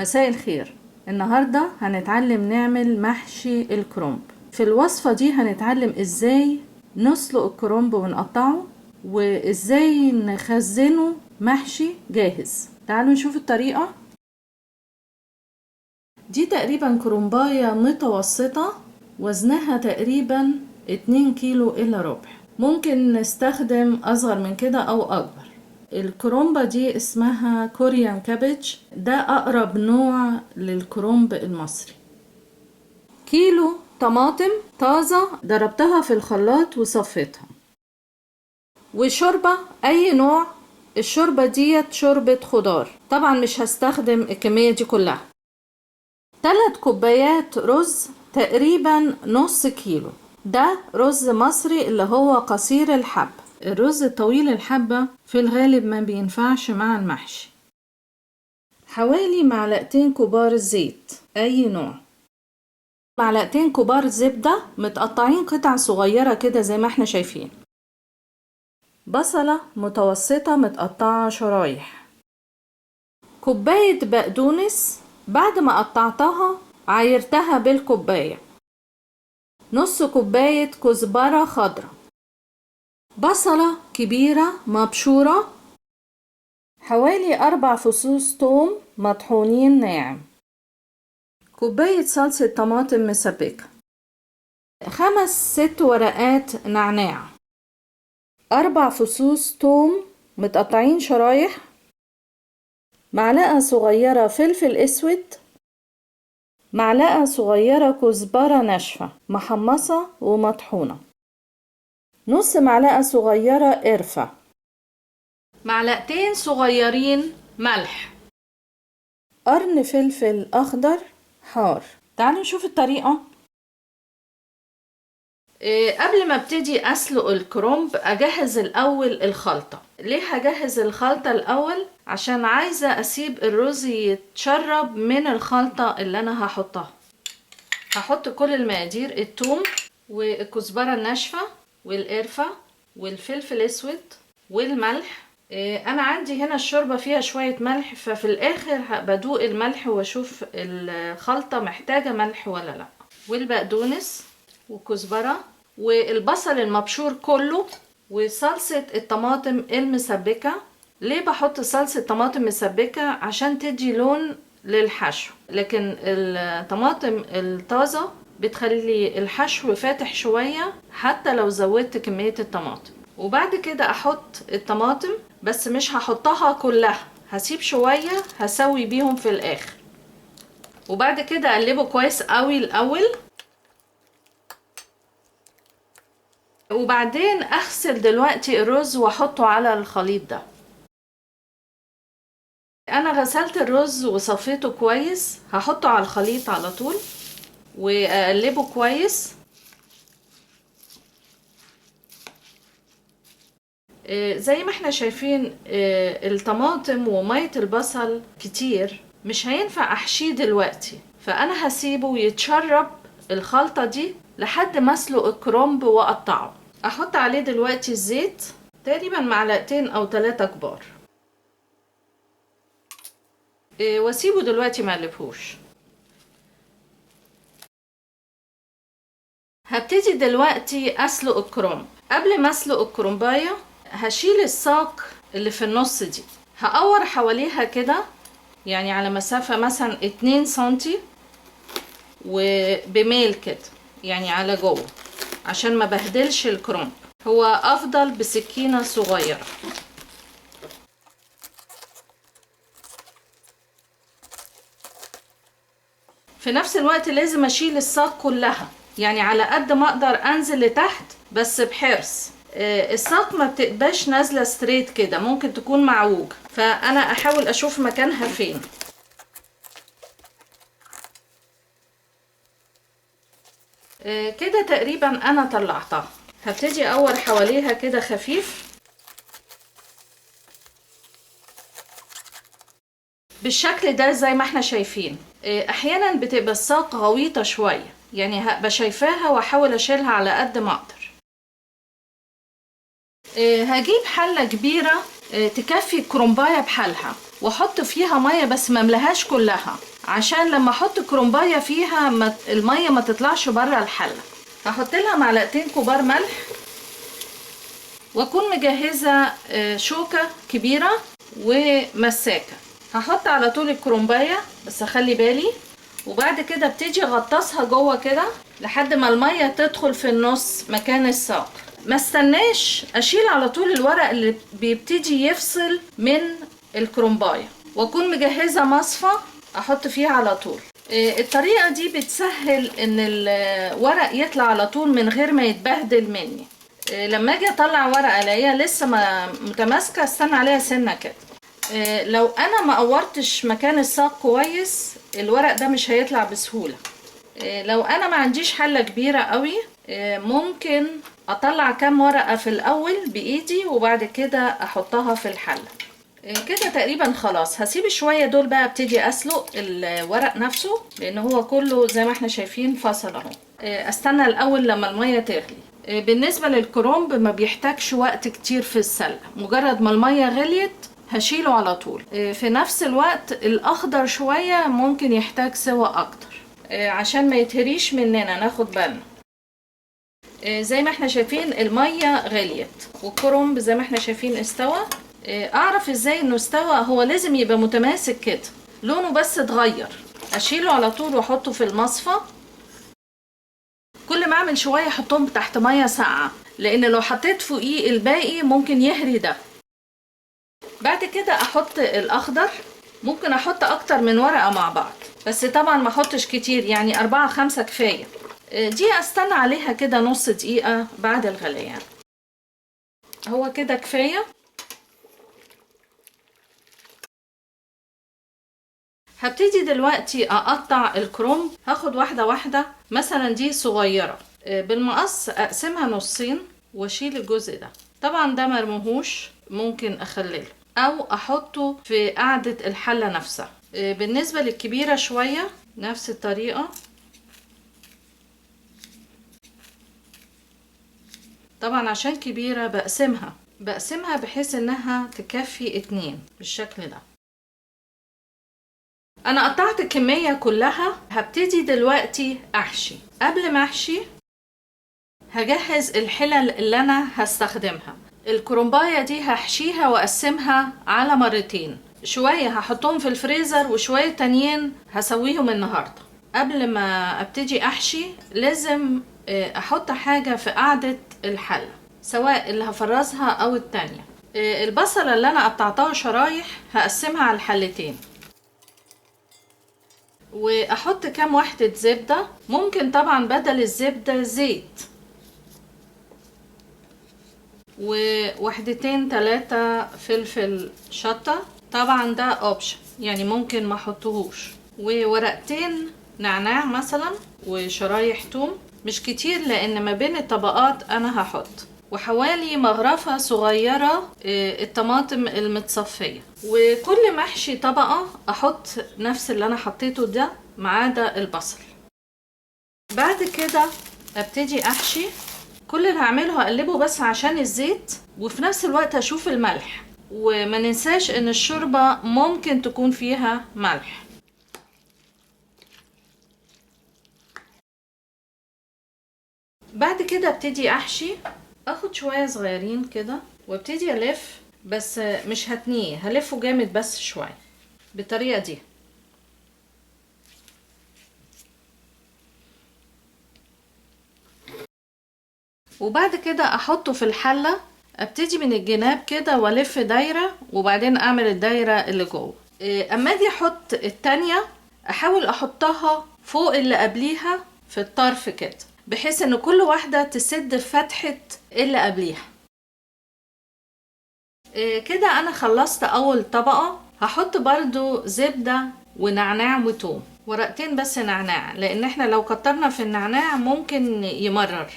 مساء الخير. النهاردة هنتعلم نعمل محشي الكرنب. في الوصفة دي هنتعلم ازاي نسلق الكرنب ونقطعه وازاي نخزنه محشي جاهز. تعالوا نشوف الطريقة. دي تقريبا كرنباية متوسطة، وزنها تقريبا 2 كيلو الا ربع. ممكن نستخدم اصغر من كده او اكبر. الكرنبة دي اسمها كوريان كابج، ده اقرب نوع للكرنب المصري. كيلو طماطم طازة ضربتها في الخلاط وصفيتها، وشوربة اي نوع. الشوربة ديت شوربة خضار، طبعا مش هستخدم الكمية دي كلها. 3 كوبايات رز تقريبا نص كيلو. ده رز مصري اللي هو قصير الحب. الرز الطويل الحبة في الغالب ما بينفعش مع المحشي. حوالي 2 معلقة كبار زيت اي نوع. 2 معلقة كبار زبدة متقطعين قطع صغيرة كده زي ما احنا شايفين. بصلة متوسطة متقطعة شرايح. كوباية بقدونس بعد ما قطعتها عايرتها بالكوباية. نص كوباية كزبرة خضراء. بصلة كبيرة مبشورة. حوالي 4 فصوص توم مطحونين ناعم. كوباية صلصة طماطم مسبكة. 5-6 ورقات نعناع. 4 فصوص توم متقطعين شرايح. معلقة صغيرة فلفل اسود. معلقة صغيرة كزبرة ناشفة محمصة ومطحونة. نص معلقة صغيرة قرفة. 2 معلقتين صغيرين ملح. قرن فلفل أخضر حار. تعالوا نشوف الطريقة. قبل ما ابتدي أسلق الكرنب أجهز الأول الخلطة. ليه هجهز الخلطة الأول؟ عشان عايزة أسيب الرز يتشرب من الخلطة اللي أنا هحطها. هحط كل المقادير: الثوم والكزبرة الناشفة والقرفة والفلفل الأسود والملح. انا عندي هنا الشوربة فيها شوية ملح، ففي الاخر بدوق الملح واشوف الخلطة محتاجة ملح ولا لا. والبقدونس وكزبرة والبصل المبشور كله وصلصة الطماطم المسبكة. ليه بحط صلصة طماطم مسبكة؟ عشان تدي لون للحشو، لكن الطماطم الطازة بتخلي الحشو فاتح شوية حتى لو زودت كمية الطماطم. وبعد كده احط الطماطم، بس مش هحطها كلها، هسيب شوية هسوي بيهم في الاخر. وبعد كده اقلبه كويس قوي الاول، وبعدين اغسل دلوقتي الرز واحطه على الخليط ده. انا غسلت الرز وصفيته كويس، هحطه على الخليط على طول واقلبه كويس. زي ما احنا شايفين الطماطم ومية البصل كتير، مش هينفع احشيه دلوقتي، فانا هسيبه يتشرب الخلطة دي لحد ما اسلق الكرنب واقطعه. احط عليه دلوقتي الزيت تقريبا 2 معلقتين او 3 كبار، واسيبه دلوقتي ما اقلبهوش. هبتدي دلوقتي اسلق الكرنب. قبل ما اسلق الكرنبايه هشيل الساق اللي في النص دي، هقور حواليها كده يعني على مسافة مثلا 2 سنتي وبميل كده يعني على جوه، عشان ما بهدلش الكرنب. هو افضل بسكينة صغيرة. في نفس الوقت لازم اشيل الساق كلها، يعني على قد ما اقدر انزل لتحت بس بحرص. الساق ما بتبقاش نازله ستريت كده، ممكن تكون معوج، فانا احاول اشوف مكانها فين. كده تقريبا انا طلعتها. هبتدي اقور حواليها كده خفيف بالشكل ده زي ما احنا شايفين. احيانا بتبقى الساق غويطه شويه، يعني هبقى شايفاها واحاول اشيلها على قد ما اقدر. هجيب حلة كبيرة تكفي الكرنباية بحالها، واحط فيها مية بس مملهاش كلها عشان لما احط كرومبايه فيها الميه ما تطلعش بره الحله. هحط لها معلقتين كبار ملح، واكون مجهزه شوكه كبيره ومساكه. هحط على طول الكرومبايه بس اخلي بالي، وبعد كده ابتدي اغطسها جوه كده لحد ما الميه تدخل في النص مكان الساق. ما استناش، اشيل على طول الورق اللي بيبتدي يفصل من الكرومبايه، واكون مجهزه مصفى احط فيها على طول. الطريقه دي بتسهل ان الورق يطلع على طول من غير ما يتبهدل مني. لما اجي اطلع ورقه الاقيها لسه متماسكه استنى عليها سنه كده. لو انا ما قورتش مكان الساق كويس الورق ده مش هيطلع بسهوله. لو انا ما عنديش حله كبيره قوي ممكن اطلع كام ورقه في الاول بايدي وبعد كده احطها في الحله. كده تقريبا خلاص. هسيب شويه دول بقى ابتدي اسلق الورق نفسه لان هو كله زي ما احنا شايفين فصل اهو. استنى الاول لما الميه تغلي. بالنسبه للكرنب ما بيحتاجش وقت كتير في السلق، مجرد ما الميه غليت هشيله على طول. في نفس الوقت الاخضر شويه ممكن يحتاج سوى اكتر عشان ما يتهريش مننا، ناخد بالنا. زي ما احنا شايفين الميه غليت والكرنب زي ما احنا شايفين استوى. اعرف ازاي انه استوى؟ هو لازم يبقى متماسك كده، لونه بس اتغير. اشيله على طول واحطه في المصفى. كل ما اعمل شويه احطهم تحت ميه ساقعه، لان لو حطيت فوقيه الباقي ممكن يهري ده. بعد كده احط الاخضر. ممكن احط اكتر من ورقه مع بعض بس طبعا ما احطش كتير، يعني 4-5 كفايه. دي استنى عليها كده نص دقيقه بعد الغليان. هو كده كفايه. هبتدي دلوقتي اقطع الكرنب. هاخد واحده واحده، مثلا دي صغيره بالمقص اقسمها نصين واشيل الجزء ده. طبعا ده مرموهوش، ممكن اخلله او احطه في قاعده الحله نفسها. بالنسبه للكبيره شويه نفس الطريقه. طبعا عشان كبيره بقسمها بحيث انها تكفي 2 بالشكل ده. انا قطعت الكمية كلها. هبتدي دلوقتي احشي. قبل ما احشي هجهز الحلل اللي انا هستخدمها. الكرنباية دي هحشيها واقسمها على مرتين، شوية هحطهم في الفريزر وشوية تانيين هسويهم النهاردة. قبل ما ابتدي احشي لازم احط حاجة في قاعدة الحلة، سواء اللي هفرزها او التانية. البصلة اللي انا قطعتها شرايح هقسمها على الحلتين، واحط كام واحدة زبدة. ممكن طبعا بدل الزبدة زيت، وواحدتين 3 فلفل شطة. طبعا ده اوبشن، يعني ممكن ما احطهوش. وورقتين نعناع مثلا، وشرايح توم مش كتير لان ما بين الطبقات انا هحط، وحوالي مغرفة صغيرة الطماطم المتصفية. وكل محشي طبقة احط نفس اللي انا حطيته ده ما عدا البصل. بعد كده ابتدي احشي. كل اللي هعمله هقلبه بس عشان الزيت، وفي نفس الوقت اشوف الملح، وما ننساش ان الشوربة ممكن تكون فيها ملح. بعد كده ابتدي احشي. اخد شوية صغيرين كده وابتدي الف، بس مش هتنيه، هلفه جامد بس شوية بالطريقة دي. وبعد كده احطه في الحلة. ابتدي من الجناب كده والف دايرة وبعدين اعمل الدايرة اللي جوه. اما اجي احط التانية احاول احطها فوق اللي قبليها في الطرف كده، بحيث ان كل واحدة تسد فتحة اللي قبليها. كده انا خلصت اول طبقة. هحط برضو زبدة ونعناع وتوم، ورقتين بس نعناع لان احنا لو كترنا في النعناع ممكن يمرر،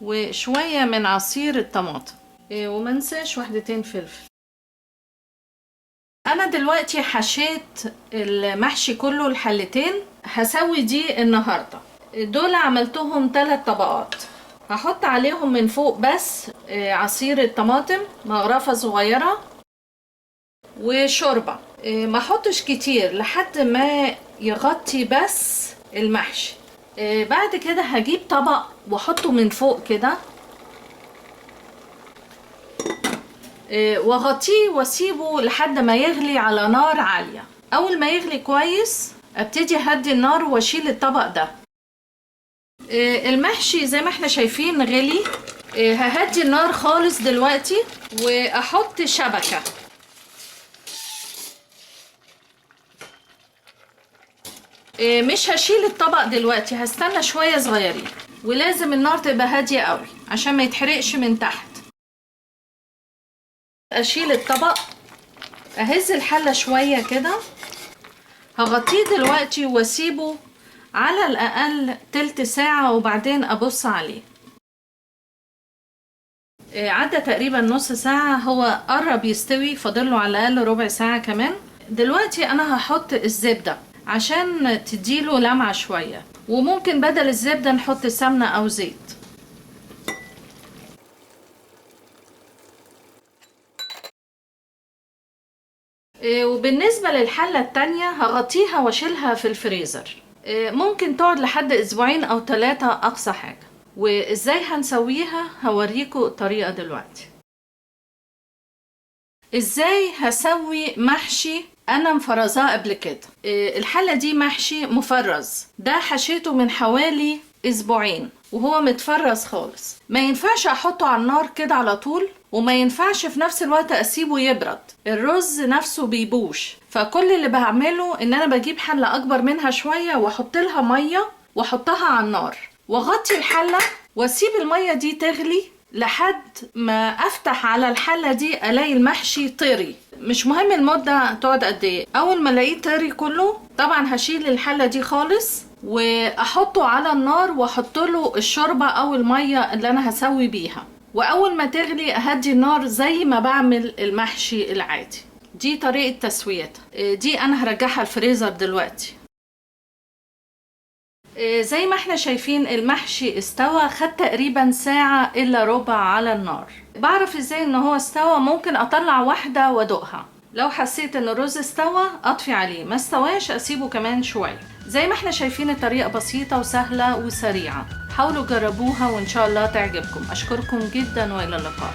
وشوية من عصير الطماطم، ومنساش واحدتين فلفل. انا دلوقتي حشيت المحشي كله الحلتين. هسوي دي النهاردة. دول عملتهم 3 طبقات. هحط عليهم من فوق بس عصير الطماطم مغرفة صغيرة وشوربة. ما احطش كتير لحد ما يغطي بس المحشي. بعد كده هجيب طبق واحطه من فوق كده، واغطيه واسيبه لحد ما يغلي على نار عالية. اول ما يغلي كويس ابتدي اهدي النار واشيل الطبق ده. المحشي زي ما احنا شايفين غلي. ههدي النار خالص دلوقتي واحط شبكة. مش هشيل الطبق دلوقتي، هستنى شوية صغيرين، ولازم النار تبقى هادية قوي عشان ما يتحرقش من تحت. اشيل الطبق، اهز الحلة شوية كده، هغطيه دلوقتي واسيبه على الاقل تلت ساعة وبعدين ابص عليه. عدى تقريبا نص ساعة، هو قرب يستوي، فاضله على الاقل ربع ساعة كمان. دلوقتي انا هحط الزبدة عشان تديله لمعة شوية، وممكن بدل الزبدة نحط سمنة او زيت. وبالنسبة للحلة التانية هغطيها واشيلها في الفريزر. ممكن تقعد لحد اسبوعين او 3 اقصى حاجة. وازاي هنسويها هوريكم الطريقة دلوقتي. ازاي هسوي محشي انا مفرزاه قبل كده. الحلة دي محشي مفرز، ده حشيته من حوالي اسبوعين وهو متفرز خالص. ما ينفعش احطه على النار كده على طول، وما ينفعش في نفس الوقت اسيبه يبرد، الرز نفسه بيبوش. فكل اللي بعمله ان انا بجيب حلة اكبر منها شوية واحط لها مية واحطها على النار واغطي الحلة واسيب المية دي تغلي لحد ما افتح على الحلة دي الاقي المحشي طري. مش مهم المدة تقعد قد ايه، اول ما الاقيه طري كله طبعا هشيل الحلة دي خالص واحطه على النار واحط له الشوربة او المية اللي انا هسوي بيها، واول ما تغلي اهدي النار زي ما بعمل المحشي العادي. دي طريقة تسويتها. دي انا هرجعها الفريزر دلوقتي. زي ما احنا شايفين المحشي استوى، خد تقريبا ساعة الا ربع على النار. بعرف ازاي ان هو استوى، ممكن اطلع واحدة وادوقها. لو حسيت ان الرز استوى اطفي عليه، ما استواش اسيبه كمان شوية. زي ما احنا شايفين الطريقة بسيطة وسهلة وسريعة. حاولوا جربوها وان شاء الله تعجبكم. اشكركم جدا والى اللقاء.